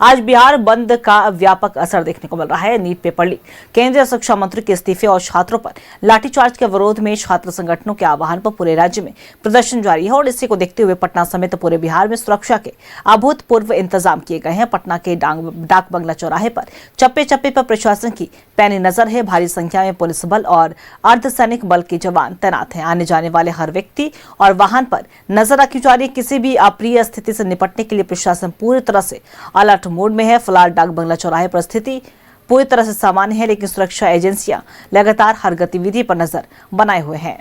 आज बिहार बंद का व्यापक असर देखने को मिल रहा है। नीट पेपर लीक, केंद्रीय शिक्षा मंत्री के इस्तीफे और छात्रों पर लाठीचार्ज के विरोध में छात्र संगठनों के आह्वान पर पूरे राज्य में प्रदर्शन जारी है और इसी को देखते हुए पटना समेत पूरे बिहार में सुरक्षा के अभूतपूर्व इंतजाम किए गए हैं। पटना के डाक बंगला चौराहे पर चप्पे चप्पे पर प्रशासन की पैनी नजर है। भारी संख्या में पुलिस बल और अर्धसैनिक बल के जवान तैनात हैं। आने जाने वाले हर व्यक्ति और वाहन पर नजर रखी जा रही है। किसी भी अप्रिय स्थिति से निपटने के लिए प्रशासन पूरी तरह से अलर्ट मोड में है। फिलहाल डाक बंगला चौराहे पर स्थिति पूरी तरह से सामान्य है, लेकिन सुरक्षा एजेंसियां लगातार हर गतिविधि पर नजर बनाए हुए हैं।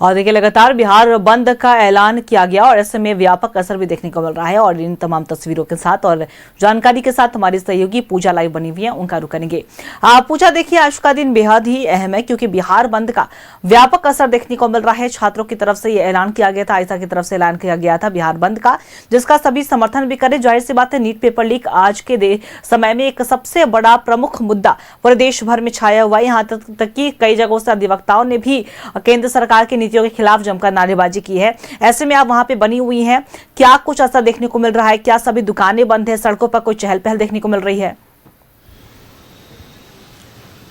और देखिए, लगातार बिहार बंद का ऐलान किया गया और ऐसे में व्यापक असर भी देखने को मिल रहा है। और इन तमाम तस्वीरों के साथ और जानकारी के साथ हमारी सहयोगी पूजा लाइव बनी हुई है, उनका रुख करेंगे। पूजा, देखिए, आज का दिन बेहद ही अहम है क्योंकि बिहार बंद का व्यापक असर देखने को मिल रहा है। छात्रों की तरफ से ये ऐलान किया गया था, आईसा की तरफ से ऐलान किया गया था बिहार बंद का, जिसका सभी समर्थन भी करे। जाहिर सी बात है, नीट पेपर लीक आज के समय में एक सबसे बड़ा प्रमुख मुद्दा पूरे देश भर में छाया हुआ है। यहाँ तक कि कई जगहों से अधिवक्ताओं ने भी केंद्र सरकार की के खिलाफ जमकर नारेबाजी की है। ऐसे में आप वहां पे बनी हुई हैं, क्या कुछ असर देखने को मिल रहा है? क्या सभी दुकानें बंद है? सड़कों पर कोई चहल पहल देखने को मिल रही है?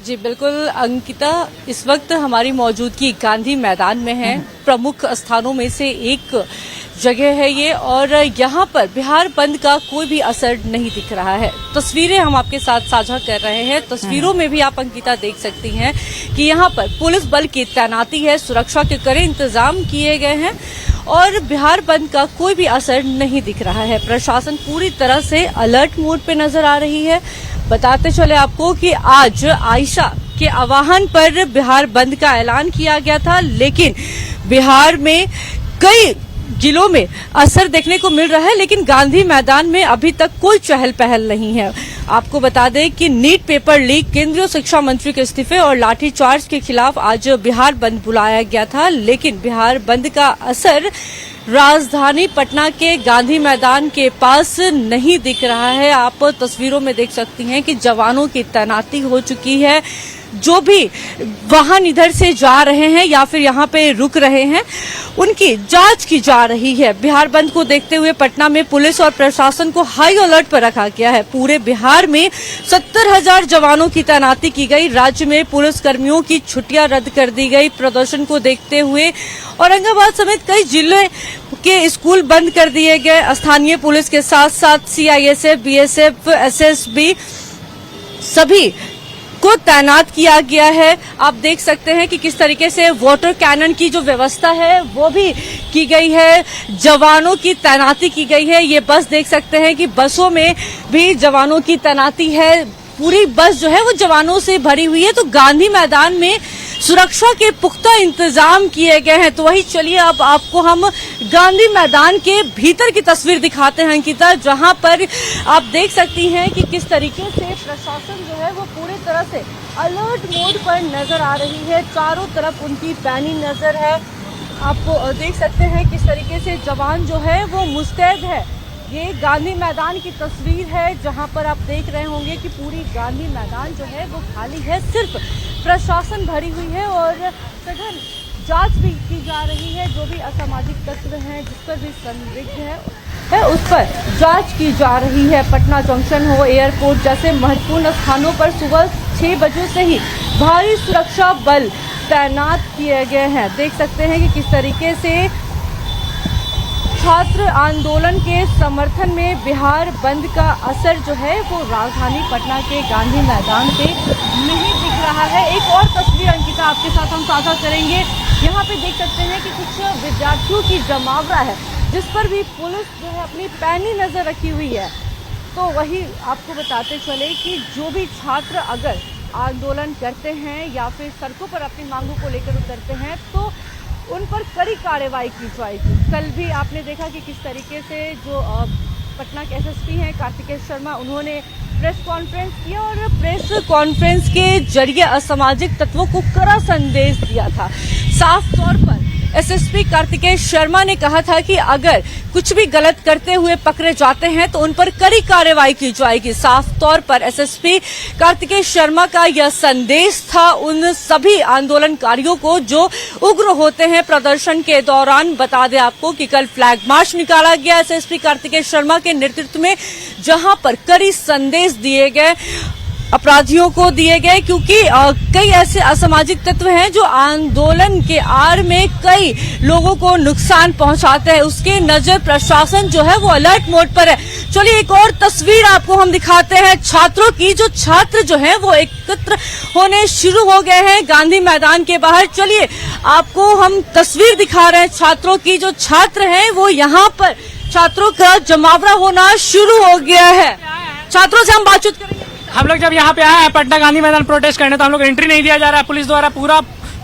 जी बिल्कुल अंकिता, इस वक्त हमारी मौजूदगी गांधी मैदान में है। प्रमुख स्थानों में से एक जगह है ये, और यहाँ पर बिहार बंद का कोई भी असर नहीं दिख रहा है। तस्वीरें हम आपके साथ साझा कर रहे हैं। तस्वीरों में भी आप अंकिता देख सकती हैं कि यहाँ पर पुलिस बल की तैनाती है, सुरक्षा के कड़े इंतजाम किए गए हैं और बिहार बंद का कोई भी असर नहीं दिख रहा है। प्रशासन पूरी तरह से अलर्ट मोड पे नजर आ रही है। बताते चले आपको कि आज आयशा के आह्वान पर बिहार बंद का ऐलान किया गया था, लेकिन बिहार में कई जिलों में असर देखने को मिल रहा है, लेकिन गांधी मैदान में अभी तक कोई चहल पहल नहीं है। आपको बता दें कि नीट पेपर लीक, केंद्रीय शिक्षा मंत्री के इस्तीफे और लाठीचार्ज के खिलाफ आज बिहार बंद बुलाया गया था, लेकिन बिहार बंद का असर राजधानी पटना के गांधी मैदान के पास नहीं दिख रहा है। आप तस्वीरों में देख सकती हैं कि जवानों की तैनाती हो चुकी है। जो भी वाहन इधर से जा रहे हैं या फिर यहाँ पे रुक रहे हैं, उनकी जांच की जा रही है। बिहार बंद को देखते हुए पटना में पुलिस और प्रशासन को हाई अलर्ट पर रखा गया है। पूरे बिहार में 70,000 जवानों की तैनाती की गई। राज्य में पुलिस कर्मियों की छुट्टियां रद्द कर दी गई। प्रदर्शन को देखते हुए औरंगाबाद समेत कई जिले के स्कूल बंद कर दिए गए। स्थानीय पुलिस के साथ साथ सीआईएसएफ, बीएसएफ, एसएसबी सभी को तैनात किया गया है। आप देख सकते हैं कि किस तरीके से वाटर कैनन की जो व्यवस्था है वो भी की गई है। जवानों की तैनाती की गई है। ये बस देख सकते हैं कि बसों में भी जवानों की तैनाती है। पूरी बस जो है वो जवानों से भरी हुई है। तो गांधी मैदान में सुरक्षा के पुख्ता इंतजाम किए गए हैं। तो वही चलिए अब आपको हम गांधी मैदान के भीतर की तस्वीर दिखाते हैं अंकिता, जहां पर आप देख सकती हैं कि किस तरीके से प्रशासन जो है वो पूरी तरह से अलर्ट मोड पर नजर आ रही है। चारों तरफ उनकी पैनी नजर है। आपको देख सकते हैं किस तरीके से जवान जो है वो मुस्तैद है। ये गांधी मैदान की तस्वीर है जहां पर आप देख रहे होंगे कि पूरी गांधी मैदान जो है वो खाली है। सिर्फ प्रशासन भरी हुई है और सघन जांच भी की जा रही है। जो भी असामाजिक तत्व हैं, जिस पर भी संदिग्ध है उस पर जांच की जा रही है। पटना जंक्शन हो, एयरपोर्ट जैसे महत्वपूर्ण स्थानों पर सुबह 6 बजे से ही भारी सुरक्षा बल तैनात किए गए हैं। देख सकते हैं कि किस तरीके से छात्र आंदोलन के समर्थन में बिहार बंद का असर जो है वो राजधानी पटना के गांधी मैदान पे नहीं दिख रहा है। एक और तस्वीर अंकिता आपके साथ हम साझा करेंगे। यहाँ पे देख सकते हैं कि कुछ विद्यार्थियों की जमावड़ा है, जिस पर भी पुलिस जो है अपनी पैनी नजर रखी हुई है। तो वही आपको बताते चले कि जो भी छात्र अगर आंदोलन करते हैं या फिर सड़कों पर अपनी मांगों को लेकर उतरते हैं तो उन पर कड़ी कार्रवाई की जाएगी। कल भी आपने देखा कि किस तरीके से जो पटना के एसएसपी हैं कार्तिकेय शर्मा, उन्होंने प्रेस कॉन्फ्रेंस किया और प्रेस कॉन्फ्रेंस के जरिए असामाजिक तत्वों को कड़ा संदेश दिया था। साफ तौर पर एसएसपी कार्तिकेय शर्मा ने कहा था कि अगर कुछ भी गलत करते हुए पकड़े जाते हैं तो उन पर कड़ी कार्रवाई की जाएगी। साफ तौर पर एसएसपी कार्तिकेय शर्मा का यह संदेश था उन सभी आंदोलनकारियों को जो उग्र होते हैं प्रदर्शन के दौरान। बता दें आपको कि कल फ्लैग मार्च निकाला गया एसएसपी कार्तिकेय शर्मा के नेतृत्व में, जहां पर कड़ी संदेश दिए गए अपराधियों को दिए गए, क्योंकि कई ऐसे असामाजिक तत्व हैं जो आंदोलन के आड़ में कई लोगों को नुकसान पहुंचाते हैं। उसके नजर प्रशासन जो है वो अलर्ट मोड पर है। चलिए एक और तस्वीर आपको हम दिखाते हैं छात्रों की। जो छात्र जो है वो एकत्र होने शुरू हो गए हैं गांधी मैदान के बाहर। चलिए आपको हम तस्वीर दिखा रहे हैं छात्रों की। जो छात्र हैं वो यहाँ पर छात्रों का जमावड़ा होना शुरू हो गया है। छात्रों से हम बातचीत करेंगे। हम लोग जब यहाँ पे आए हैं पटना गांधी मैदान प्रोटेस्ट करने, तो हम लोग एंट्री नहीं दिया जा रहा है। पुलिस द्वारा पूरा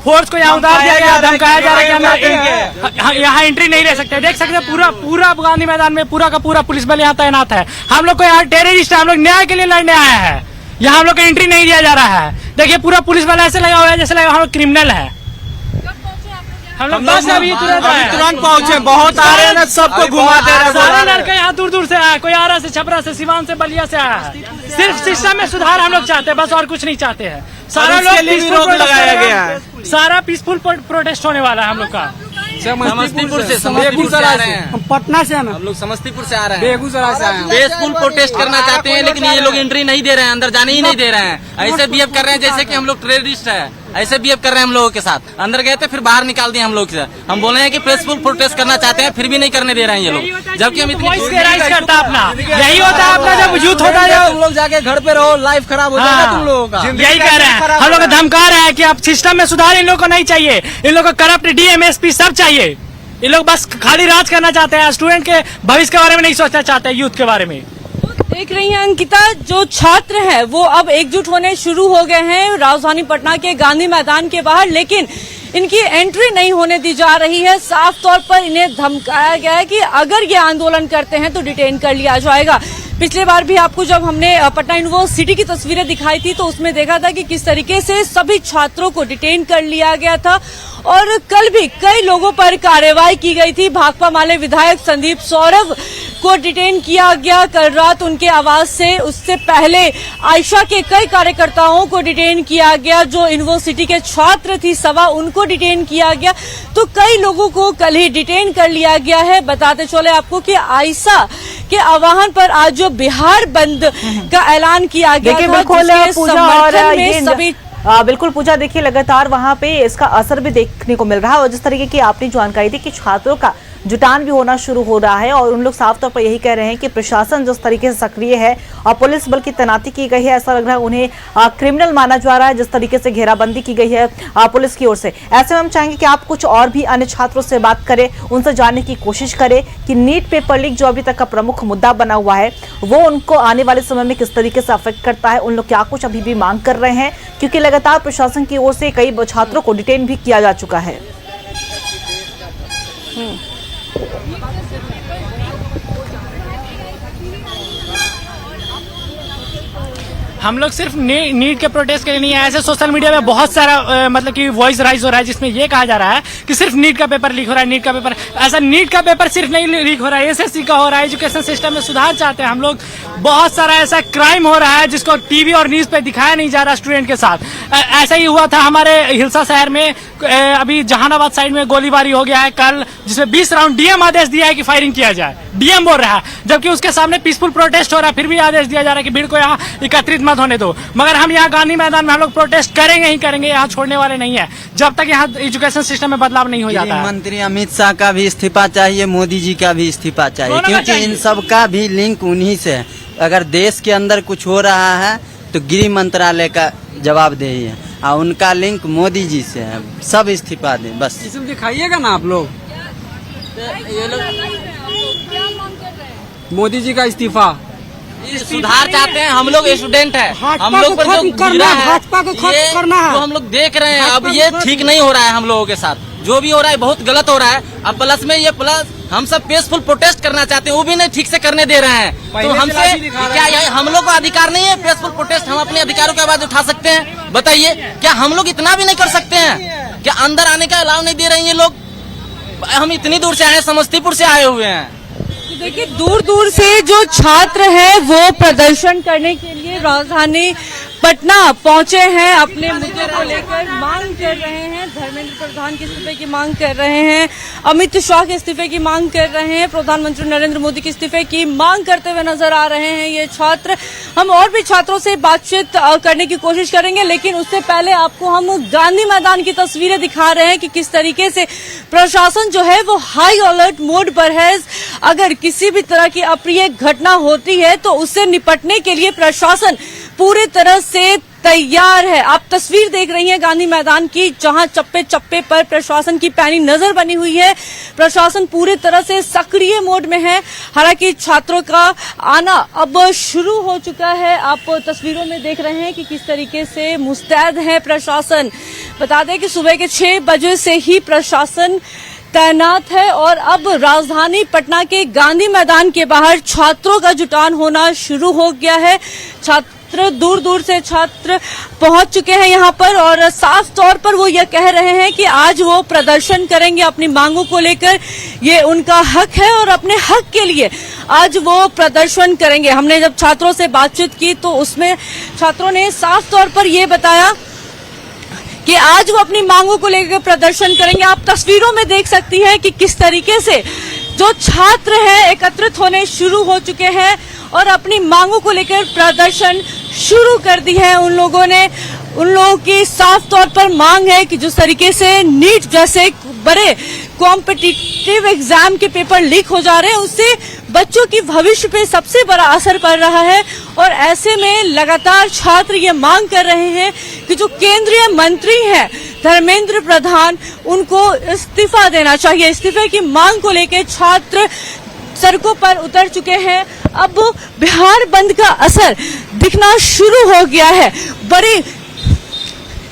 फोर्स को यहाँ उतार दिया गया, धमकाया जा रहा है कि यहाँ एंट्री नहीं ले सकते। देख सकते हैं पूरा गांधी मैदान में पूरा का पूरा पुलिस बल यहाँ तैनात है। हम लोग को यहाँ टेररिस्ट है, हम लोग न्याय के लिए लड़ने आए हैं। यहाँ हम लोग को एंट्री नहीं दिया जा रहा है। देखिए पूरा पुलिस बल ऐसे लगा हुआ है जैसे लगा हम लोग क्रिमिनल है। हम लोग बस अभी तुरंत पहुंचे, बहुत आ रहे हैं, सबको घुमा दे रहे हैं। सारे लड़के यहाँ दूर दूर से आया, कोई आरा से, छपरा से, सिवान से, बलिया से आया है। सिर्फ सिस्टम में सुधार हम लोग चाहते हैं, बस और कुछ नहीं चाहते हैं। सारा लोग रोक लगाया गया है। सारा पीसफुल प्रोटेस्ट होने वाला है हम लोग का। समस्तीपुर से आ रहे हैं, पटना से हम लोग समस्तीपुर से आ रहे हैं, बेगूसराय से आए हैं। पीसफुल प्रोटेस्ट करना चाहते हैं, लेकिन ये लोग एंट्री नहीं दे रहे हैं, अंदर जाने ही नहीं दे रहे हैं। ऐसे बिहेव कर रहे हैं जैसे कि हम लोग टेररिस्ट है। ऐसे बिहेव कर रहे हैं हम लोगों के साथ। अंदर गए थे फिर बाहर निकाल दिए हम लोग से। हम बोले हैं कि पीसफुल प्रोटेस्ट करना चाहते हैं, फिर भी नहीं करने दे रहे हैं ये लोग, जबकि हम इतनी करता अपना यही होता है अपना जब यूथ होता है। तुम लोग जाके घर पे रहो, लाइफ खराब हो जाएगा तुम लोगों का। यही कह रहे हैं हम लोग को, धमका रहे हैं कि अब सिस्टम में सुधार इन लोगों को नहीं चाहिए। इन लोगों को करप्ट डीएमएसपी सब चाहिए। ये लोग बस खाली राज करना चाहते हैं, स्टूडेंट के भविष्य के बारे में नहीं सोचना चाहते, यूथ के बारे में। देख रही हैं अंकिता, जो छात्र हैं वो अब एकजुट होने शुरू हो गए हैं राजधानी पटना के गांधी मैदान के बाहर, लेकिन इनकी एंट्री नहीं होने दी जा रही है। साफ तौर पर इन्हें धमकाया गया है कि अगर ये आंदोलन करते हैं तो डिटेन कर लिया जाएगा। पिछले बार भी आपको जब हमने पटना यूनिवर्सिटी की तस्वीरें दिखाई थी तो उसमें देखा था कि किस तरीके से सभी छात्रों को डिटेन कर लिया गया था और कल भी कई लोगों पर कार्रवाई की गई थी। भाकपा माले विधायक संदीप सौरभ को डिटेन किया गया कल रात उनके आवास से। उससे पहले आयशा के कई कार्यकर्ताओं को डिटेन किया गया, जो यूनिवर्सिटी के छात्र थी सवा, उनको डिटेन किया गया। तो कई लोगों को कल ही डिटेन कर लिया गया है। बताते चले आपको कि आयशा के आह्वान पर आज जो बिहार बंद का ऐलान किया गया था, जिसके समर्थन में सभी बिल्कुल पूजा, देखिए लगातार वहां पे इसका असर भी देखने को मिल रहा है और जिस तरीके की आपने जानकारी दी कि छात्रों का जुटान भी होना शुरू हो रहा है और उन लोग साफ तौर पर यही कह रहे हैं कि प्रशासन जिस तरीके से सक्रिय है और पुलिस बल की तैनाती की गई है, ऐसा लग रहा है उन्हें क्रिमिनल माना जा रहा है जिस तरीके से घेराबंदी की गई है पुलिस की ओर से। ऐसे में हम चाहेंगे कि आप कुछ और भी अन्य छात्रों से बात करें, उनसे जानने की कोशिश करें कि नीट पेपर लीक जो अभी तक का प्रमुख मुद्दा बना हुआ है वो उनको आने वाले समय में किस तरीके से अफेक्ट करता है, उन लोग क्या कुछ अभी भी मांग कर रहे हैं, क्योंकि लगातार प्रशासन की ओर से कई छात्रों को डिटेन भी किया जा चुका है। हम लोग सिर्फ नीट के प्रोटेस्ट के लिए नहीं है। ऐसे सोशल मीडिया में बहुत सारा मतलब कि वॉइस राइज हो रहा है जिसमें ये कहा जा रहा है कि सिर्फ नीट का पेपर लीक हो रहा है, नीट का पेपर। ऐसा नीट का पेपर सिर्फ नहीं लीक हो रहा है, एसएससी का हो रहा है। एजुकेशन सिस्टम में सुधार चाहते हैं हम लोग। बहुत सारा ऐसा क्राइम हो रहा है जिसको टीवी और न्यूज पे दिखाया नहीं जा रहा स्टूडेंट के साथ। ऐसा ही हुआ था हमारे हिलसा शहर में, अभी जहानाबाद साइड में गोलीबारी हो गया है कल, जिसमें 20 राउंड डीएम आदेश दिया है कि फायरिंग किया जाए। डीएम बोल रहा है, जबकि उसके सामने पीसफुल प्रोटेस्ट हो रहा है, फिर भी आदेश दिया जा रहा है कि भीड़ को यहाँ एकत्रित मत होने दो। मगर हम यहाँ गांधी मैदान में हम लोग प्रोटेस्ट करेंगे ही करेंगे, यहाँ छोड़ने वाले नहीं है जब तक यहाँ एजुकेशन सिस्टम में बदलाव नहीं हो जाता। मंत्री अमित शाह का भी इस्तीफा चाहिए, मोदी जी का भी इस्तीफा चाहिए, क्योंकि इन सब का भी लिंक उन्हीं से है। अगर देश के अंदर कुछ हो रहा है तो गृह मंत्रालय का जवाबदेही है और उनका लिंक मोदी जी से है। सब इस्तीफा दें बस। दिखाइएगा ना आप लोग, मोदी जी का इस्तीफा। सुधार चाहते हैं हम लोग, स्टूडेंट है हम लोग पर जो गिरा है, भाजपा को खत्म करना है, जो हम लोग देख रहे हैं अब ये ठीक नहीं हो रहा है। हम लोगों के साथ जो भी हो रहा है बहुत गलत हो रहा है। अब प्लस में ये प्लस हम सब पीसफुल प्रोटेस्ट करना चाहते हैं, वो भी नहीं ठीक से करने दे रहे हैं। तो हमसे क्या हम लोग को अधिकार नहीं है पीसफुल प्रोटेस्ट? हम अपने अधिकारों की आवाज उठा सकते हैं? बताइए, क्या हम लोग इतना भी नहीं कर सकते हैं? क्या अंदर आने का अलाव नहीं दे रहे हैं ये लोग? हम इतनी दूर से आए, समस्तीपुर से आए हुए हैं। देखिए, दूर दूर से जो छात्र हैं वो प्रदर्शन करने के लिए राजधानी पटना पहुंचे हैं, अपने मुद्दे को लेकर मांग कर रहे हैं। धर्मेंद्र प्रधान के इस्तीफे की मांग कर रहे हैं, अमित शाह के इस्तीफे की मांग कर रहे हैं, प्रधानमंत्री नरेंद्र मोदी के इस्तीफे की मांग करते हुए नजर आ रहे हैं ये छात्र। हम और भी छात्रों से बातचीत करने की कोशिश करेंगे, लेकिन उससे पहले आपको हम गांधी मैदान की तस्वीरें दिखा रहे हैं कि किस तरीके से प्रशासन जो है वो हाई अलर्ट मोड पर है। अगर किसी भी तरह की अप्रिय घटना होती है तो उससे निपटने के लिए प्रशासन पूरी तरह से तैयार है। आप तस्वीर देख रही हैं गांधी मैदान की, जहां चप्पे चप्पे पर प्रशासन की पैनी नजर बनी हुई है। प्रशासन पूरी तरह से सक्रिय मोड में है। हालांकि छात्रों का आना अब शुरू हो चुका है। आप तस्वीरों में देख रहे हैं कि किस तरीके से मुस्तैद है प्रशासन। बता दें कि सुबह के 6 बजे से ही प्रशासन तैनात है और अब राजधानी पटना के गांधी मैदान के बाहर छात्रों का जुटान होना शुरू हो गया है। छात्र दूर दूर से छात्र पहुंच चुके हैं यहां पर और साफ तौर पर वो ये कह रहे हैं कि आज वो प्रदर्शन करेंगे अपनी मांगों को लेकर। ये उनका हक है और अपने हक के लिए आज वो प्रदर्शन करेंगे। हमने जब छात्रों से बातचीत की तो उसमें छात्रों ने साफ तौर पर ये बताया कि आज वो अपनी मांगों को लेकर प्रदर्शन करेंगे। आप तस्वीरों में देख सकती हैं कि किस तरीके से जो छात्र हैं एकत्रित होने शुरू हो चुके हैं और अपनी मांगों को लेकर प्रदर्शन शुरू कर दी है उन लोगों ने। उन लोगों की साफ तौर पर मांग है कि जिस तरीके से नीट जैसे बड़े कॉम्पिटिटिव एग्जाम के पेपर लीक हो जा रहे हैं, उससे बच्चों की भविष्य पे सबसे बड़ा असर पड़ रहा है। और ऐसे में लगातार छात्र ये मांग कर रहे हैं कि जो केंद्रीय मंत्री हैं धर्मेंद्र प्रधान, उनको इस्तीफा देना चाहिए। इस्तीफे की मांग को लेकर छात्र सड़कों पर उतर चुके हैं। अब बिहार बंद का असर दिखना शुरू हो गया है। बड़ी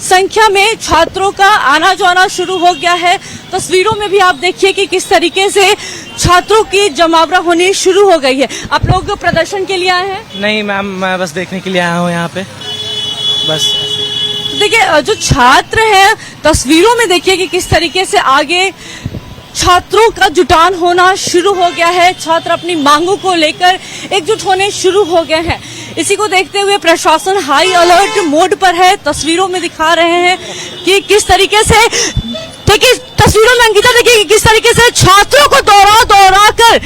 संख्या में छात्रों का आना जाना शुरू हो गया है। तस्वीरों में भी आप देखिए कि किस तरीके से छात्रों की जमावड़ा होनी शुरू हो गई है। आप लोग प्रदर्शन के लिए आए हैं? नहीं मैम, मैं बस देखने के लिए आया हूँ यहाँ पे बस। देखिए, जो छात्र हैं तस्वीरों में देखिए कि किस तरीके से आगे छात्रों का जुटान होना शुरू हो गया है। छात्र अपनी मांगों को लेकर एकजुट होने शुरू हो गए हैं। इसी को देखते हुए प्रशासन हाई अलर्ट मोड पर है। तस्वीरों में दिखा रहे हैं कि किस तरीके से, देखिए तस्वीरों में अंकिता देखिए कि किस तरीके से छात्रों को दौड़ा कर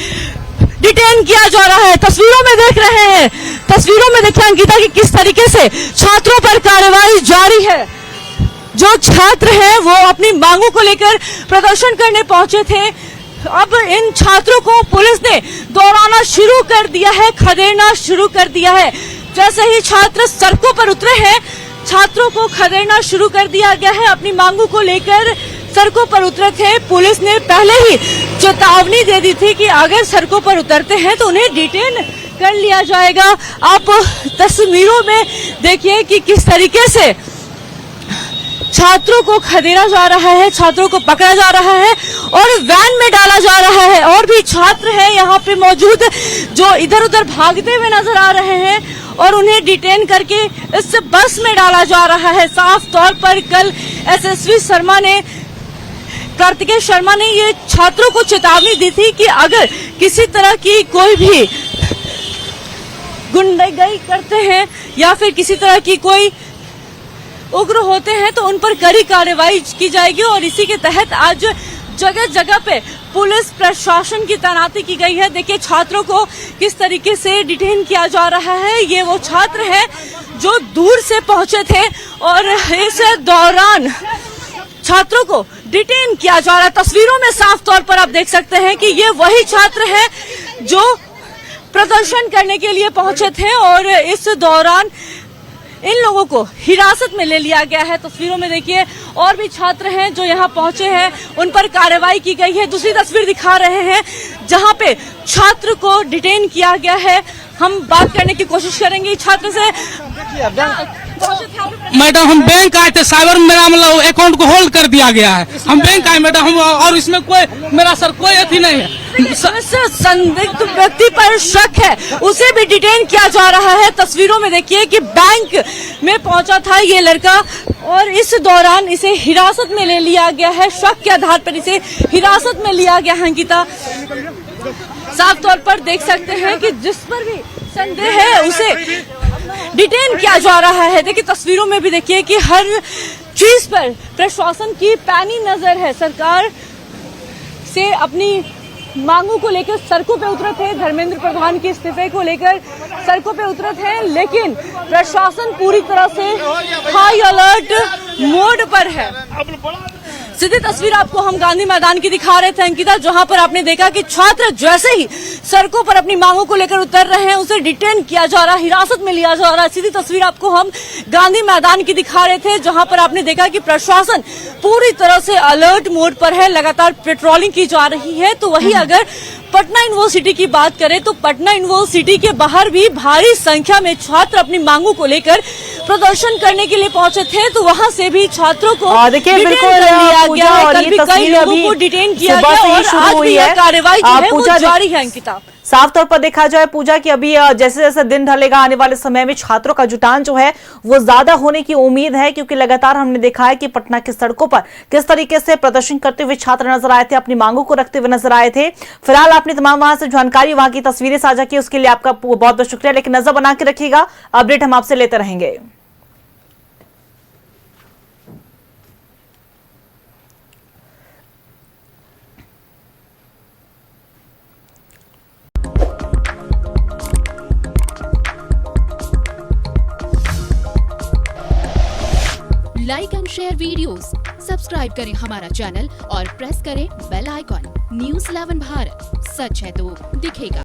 डिटेन किया जा रहा है। तस्वीरों में देख रहे हैं, तस्वीरों में देखिए अंकिता कि किस तरीके से छात्रों पर कार्रवाई जारी है। जो छात्र हैं वो अपनी मांगों को लेकर प्रदर्शन करने पहुंचे थे। अब इन छात्रों को पुलिस ने दौड़ाना शुरू कर दिया है, खदेड़ना शुरू कर दिया है। जैसे ही छात्र सड़कों पर उतरे हैं, छात्रों को खदेड़ना शुरू कर दिया गया है। अपनी मांगों को लेकर सड़कों पर उतरे थे। पुलिस ने पहले ही चेतावनी दे दी थी कि अगर सड़कों पर उतरते हैं तो उन्हें डिटेन कर लिया जाएगा। आप तस्वीरों में देखिए कि किस तरीके से छात्रों को खदेड़ा जा रहा है, छात्रों को पकड़ा जा रहा है और वैन में डाला जा रहा है। और भी छात्र हैं यहाँ पे मौजूद जो इधर उधर भागते हुए नजर आ रहे हैं और उन्हें डिटेन करके इस बस में डाला जा रहा है। साफ तौर पर कल एसएसवी कार्तिकेय शर्मा ने ये छात्रों को चेतावनी दी थी कि अगर किसी तरह की कोई भी गुंडागर्दी करते हैं या फिर किसी तरह की कोई उग्र होते हैं तो उन पर कड़ी कार्रवाई की जाएगी। और इसी के तहत आज जगह जगह पे पुलिस प्रशासन की तैनाती की गई है। देखिए छात्रों को किस तरीके से डिटेन किया जा रहा है। ये वो छात्र हैं जो दूर से पहुंचे थे और इस दौरान छात्रों को डिटेन किया जा रहा है। तस्वीरों में साफ तौर पर आप देख सकते हैं कि ये वही छात्र हैं जो प्रदर्शन करने के लिए पहुंचे थे और इस दौरान इन लोगों को हिरासत में ले लिया गया है। तस्वीरों में देखिए और भी छात्र हैं जो यहाँ पहुंचे हैं, उन पर कार्रवाई की गई है। दूसरी तस्वीर दिखा रहे हैं जहाँ पे छात्र को डिटेन किया गया है। हम बात करने की कोशिश करेंगे छात्र से। पहुंचे थे आप? मैडम हम बैंक आए थे, साइबर में मेरा मतलब अकाउंट को होल्ड कर दिया गया है। हम बैंक आए मैडम, हम और इसमें कोई मेरा सर कोई अथी नहीं है। जिस संदिग्ध व्यक्ति पर शक है उसे भी डिटेन किया जा रहा है। तस्वीरों में देखिए कि बैंक में पहुंचा था ये लड़का और इस दौरान इसे हिरासत में ले लिया गया है। शक के आधार पर इसे हिरासत में लिया गया है। अंकिता, साफ तौर पर देख सकते हैं कि जिस पर भी संदेह है उसे डिटेन किया जा रहा है। देखिए तस्वीरों में भी देखिए कि हर चीज पर प्रशासन की पैनी नजर है। सरकार से अपनी मांगों को लेकर सड़कों पे उतरे थे, धर्मेंद्र प्रधान के इस्तीफे को लेकर सड़कों पे उतरे थे, लेकिन प्रशासन पूरी तरह से हाई अलर्ट मोड पर है। सीधी तस्वीर आपको हम गांधी मैदान की दिखा रहे थे अंकिता, जहां पर आपने देखा कि छात्र जैसे ही सड़कों पर अपनी मांगों को लेकर उतर रहे हैं उसे डिटेन किया जा रहा है, हिरासत में लिया जा रहा है। सीधी तस्वीर आपको हम गांधी मैदान की दिखा रहे थे, जहां पर आपने देखा कि प्रशासन पूरी तरह से अलर्ट मोड पर है, लगातार पेट्रोलिंग की जा रही है। तो वही अगर पटना यूनिवर्सिटी की बात करें तो पटना यूनिवर्सिटी के बाहर भी भारी संख्या में छात्र अपनी मांगों को लेकर प्रदर्शन करने के लिए पहुंचे थे, तो वहां से भी छात्रों को देखिए डिटेन बिल्कुल कर लिया पूजा गया है। और कल ये भी कई तस्वीर लोगों अभी को डिटेन किया सुबह गया से ही और शुरू आज हुई भी है। यह कार्रवाई जो है वो पूजा जारी है अंकिता। साफ तौर पर देखा जाए पूजा की अभी जैसे जैसे दिन ढलेगा आने वाले समय में छात्रों का जुटान जो है वो ज्यादा होने की उम्मीद है, क्योंकि लगातार हमने देखा है कि पटना की सड़कों पर किस तरीके से प्रदर्शन करते हुए छात्र नजर आए थे, अपनी मांगों को रखते हुए नजर आए थे। फिलहाल आपने तमाम वहां से जानकारी, वहां की तस्वीरें साझा की, उसके लिए आपका बहुत बहुत शुक्रिया। लेकिन नजर बना के रखिएगा, अपडेट हम आपसे लेते रहेंगे। Like and share videos, subscribe करें हमारा चैनल और प्रेस करें बेल आइकॉन। न्यूज़ 11 भारत, सच है तो दिखेगा।